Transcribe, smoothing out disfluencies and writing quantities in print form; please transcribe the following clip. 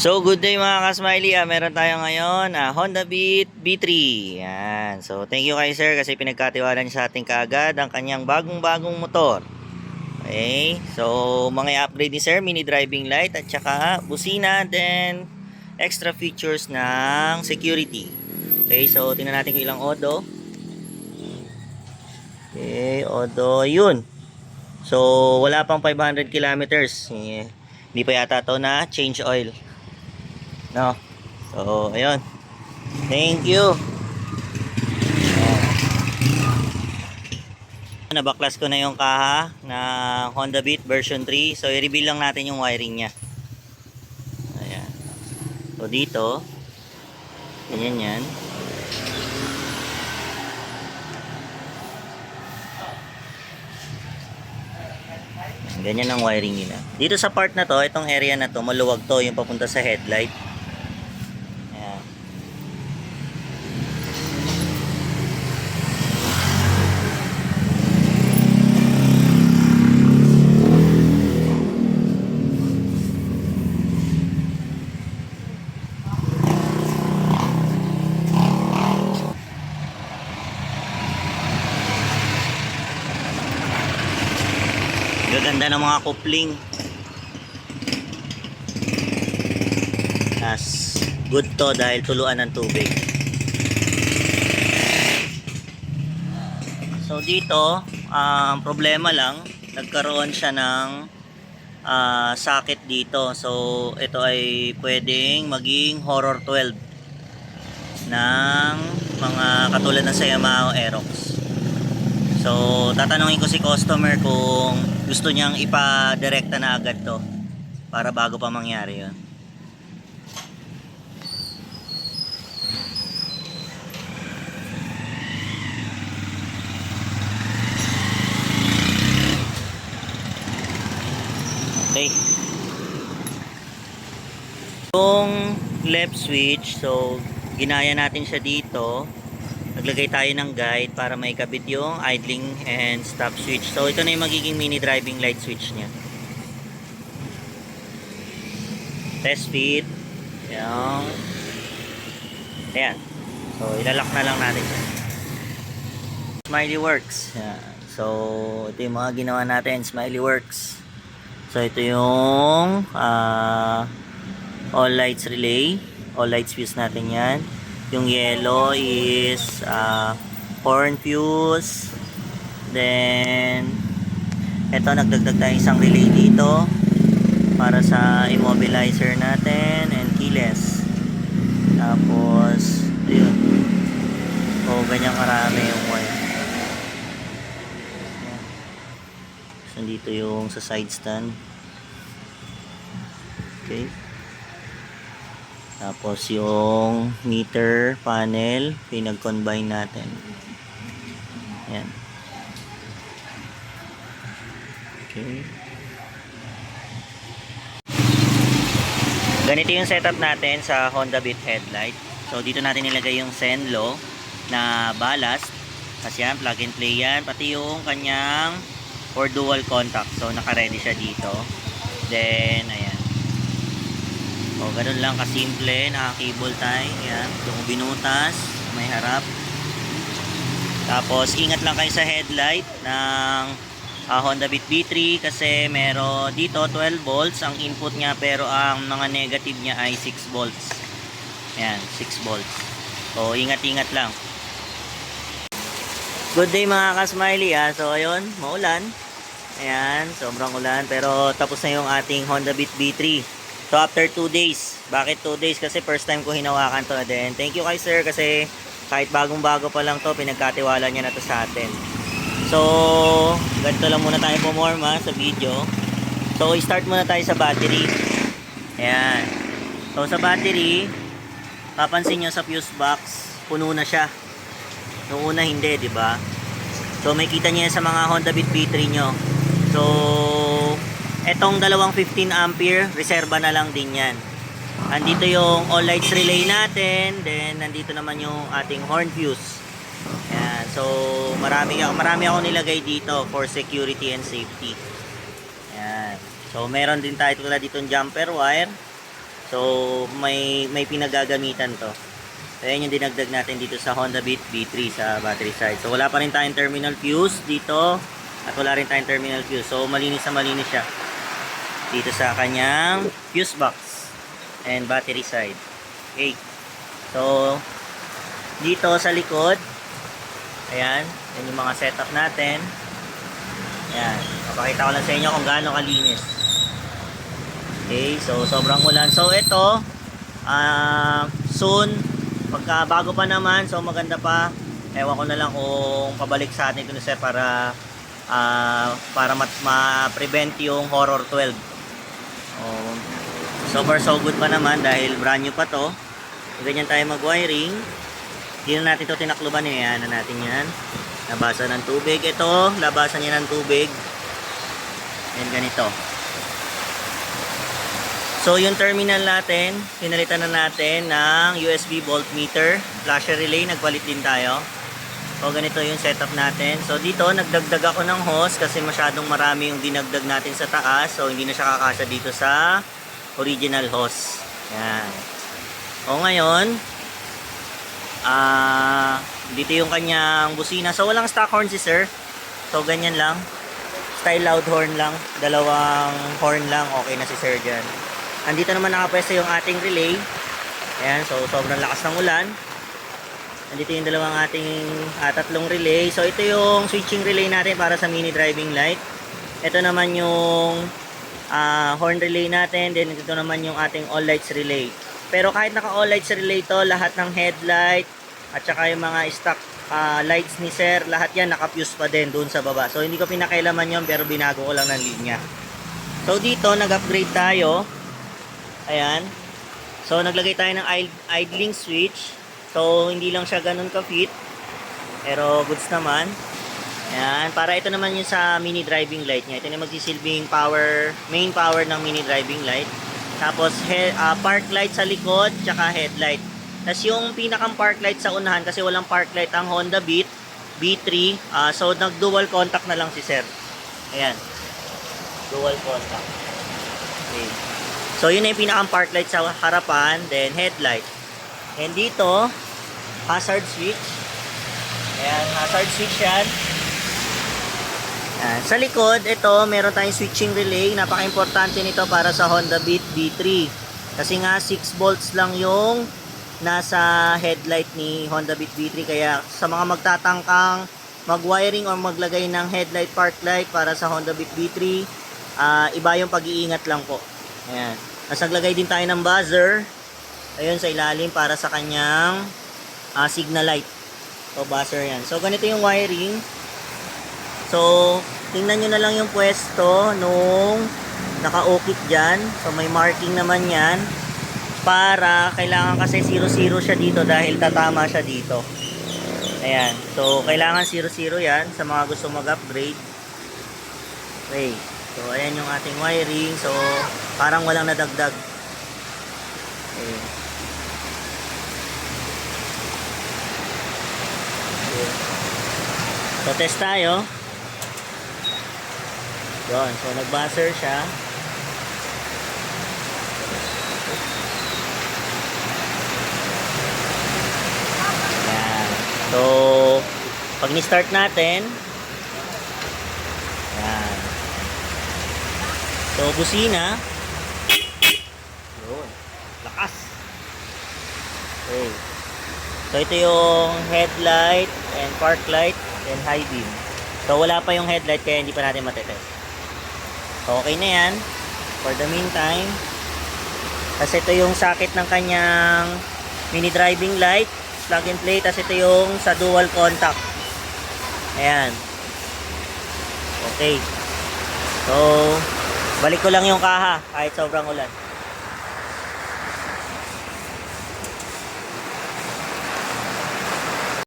So, good day mga ka-smiley. Meron tayo ngayon Honda Beat B3. Yan. So, thank you kay sir kasi pinagkatiwalaan niya sa ating kaagad ang kanyang bagong-bagong motor. Okay. So, mga upgrade ni sir, mini driving light at saka busina, then extra features ng security. Okay. So, tingnan natin kung ilang odo. Okay. Odo. Yun. So, wala pang 500 kilometers. Hindi pa yata to na change oil. No. So, ayun. Thank you. Nabaklas ko na yung kaha na Honda Beat version 3. So, i-reveal lang natin yung wiring niya. Ayan. So, dito. Ganyan yan. Ganyan ang wiring nila. Dito sa part na to, itong area na to, maluwag to yung papunta sa headlight. Ayan. Gaganda ng mga coupling. As good to dahil tuluan ng tubig. So dito, ang problema lang, nagkaroon siya ng socket dito. So ito ay pwedeng maging Horror 12 ng mga katulad ng sa Yamaha Aerox. So tatanungin ko si customer kung gusto niyang ipa-direkta na agad to para bago pa mangyari yun. Okay. Yung left switch, so ginaya natin siya dito. Naglagay tayo ng guide para maikabit yung idling and stop switch. So ito na yung magiging mini driving light switch niya. Test fit. Ayan. Ayan. So ilalak na lang natin siya. Smiley Works. Ayan. So ito yung mga ginawa natin. Smiley Works. So ito yung all lights relay. All lights fuse natin yan. Yung yellow is horn fuse. Then ito, nagdagdag tayo isang relay dito para sa immobilizer natin and keyless. Tapos yun. So ganyan karami yung wire. So dito yung sa side stand. Okay. Tapos yung meter panel, pinag-combine natin. Ayan. Okay. Ganito yung setup natin sa Honda Beat headlight. So dito natin nilagay yung Zenlo na ballast. Kasi yan, plug and play yan. Pati yung kanyang for dual contact. So naka-ready siya dito. Then, ayan. O, ganun lang kasimple, naka-cable tie. Yan, yung binutas, may harap. Tapos, ingat lang kayo sa headlight ng Honda Beat B3 kasi meron dito 12 volts ang input niya pero ang mga negative niya ay 6 volts. Yan, 6 volts. O, ingat-ingat lang. Good day mga ka-smiley ha. So, ayun, maulan. Ayan, sobrang ulan. Pero, tapos na yung ating Honda Beat B3. So after 2 days. Bakit 2 days? Kasi first time ko hinawakan to. Then thank you kay sir kasi kahit bagong-bago pa lang to, pinagkatiwala niya na to sa atin. So ganito lang muna tayo pumorma sa video. So start muna tayo sa battery. Ayan. So sa battery, papansin nyo sa fuse box, puno na siya. Noong una hindi, di ba? So may kita niya sa mga Honda Beat B3 nyo. So etong dalawang 15 ampere, reserba na lang din yan. Andito yung all lights relay natin. Then, nandito naman yung ating horn fuse. Ayan. So, marami ako nilagay dito for security and safety. Ayan. So, meron din tayo tulad ditong jumper wire. So, may pinagagamitan to. So, ayan yung dinagdag natin dito sa Honda Beat B3 sa battery side. So, wala pa rin tayong terminal fuse dito. At wala rin tayong terminal fuse. So, malinis na malinis siya. Dito sa kanyang fuse box and battery side. Okay. So, dito sa likod, ayan, yan yung mga setup natin. Ayan, papakita ko lang sa inyo kung gaano kalinis. Okay, so sobrang ulan. So, ito, soon, bago pa naman, so maganda pa. Ewan ko na lang kung pabalik sa atin ito sir para ma-prevent yung Horror 12. So far so good pa naman dahil brand new pa to. Ganyan tayo mag-wiring. Hindi na natin ito tinakluban. Ayan na natin yan. Labasan ng tubig. Ito, labasan niya ng tubig. And ganito. So yung terminal natin, pinalitan na natin ng USB voltmeter. Flasher relay, nagpalit din tayo. So ganito yung setup natin. So dito, nagdagdag ako ng hose kasi masyadong marami yung dinagdag natin sa taas. So hindi na siya kakasya dito sa original hose. Yan. O ngayon, dito yung kanyang busina. So walang stock horn si sir. So ganyan lang. Style loud horn lang. Dalawang horn lang. Okay na si sir dyan. Andito naman nakapwesto yung ating relay. Ayan. So sobrang lakas ng ulan. Andito yung dalawang tatlong relay. So ito yung switching relay natin para sa mini driving light. Ito naman yung horn relay natin. Then ito naman yung ating all lights relay. Pero kahit naka all lights relay to, lahat ng headlight at saka yung mga stock lights ni sir, lahat yan naka-fuse pa din doon sa baba. So hindi ko pinakailaman yon pero binago ko lang ng linya. So dito nag-upgrade tayo. Ayan. So naglagay tayo ng idling switch. So hindi lang siya ganun ka-fit. Pero goods naman. Ayan, para ito naman yung sa mini driving light niya. Ito na magsisilbing main power ng mini driving light. Tapos park light sa likod, tsaka headlight. Tapos yung pinakang park light sa unahan, kasi walang park light ang Honda Beat B3. So nag-dual contact na lang si sir. Ayan. Dual contact. Okay. So yun na yung pinakang park light sa harapan, then headlight. And dito, hazard switch. Ayan, hazard switch yan. Sa likod, ito, meron tayong switching relay. Napaka-importante nito para sa Honda Beat B3. Kasi nga, 6 volts lang yung nasa headlight ni Honda Beat B3. Kaya sa mga magtatangkang mag-wiring or maglagay ng headlight park light para sa Honda Beat B3, iba yung pag-iingat lang po. Ayan. Tapos naglagay din tayo ng buzzer. Ayun, sa ilalim para sa kanyang signal light. So, buzzer yan. So, ganito yung wiring. So, tingnan nyo na lang yung pwesto nung naka-okit dyan. So, may marking naman yan. Para, kailangan kasi 0-0 siya dito dahil tatama siya dito. Ayan. So, kailangan 0-0 yan sa mga gusto mag-upgrade. Okay. So, ayan yung ating wiring. So, parang walang nadagdag. Okay. So, test tayo. Yun. So, nag-buzzer siya. Ayan. So, pag ni-start natin, ayan. So, busina. Yun. Lakas. Okay. So, ito yung headlight and park light and high beam. So, wala pa yung headlight kaya hindi pa natin matetest. So, okay na yan. For the meantime, kasi ito yung socket ng kanyang mini driving light, plug and play. Tapos ito yung sa dual contact. Ayan. Okay. So, balik ko lang yung kaha kahit sobrang ulan.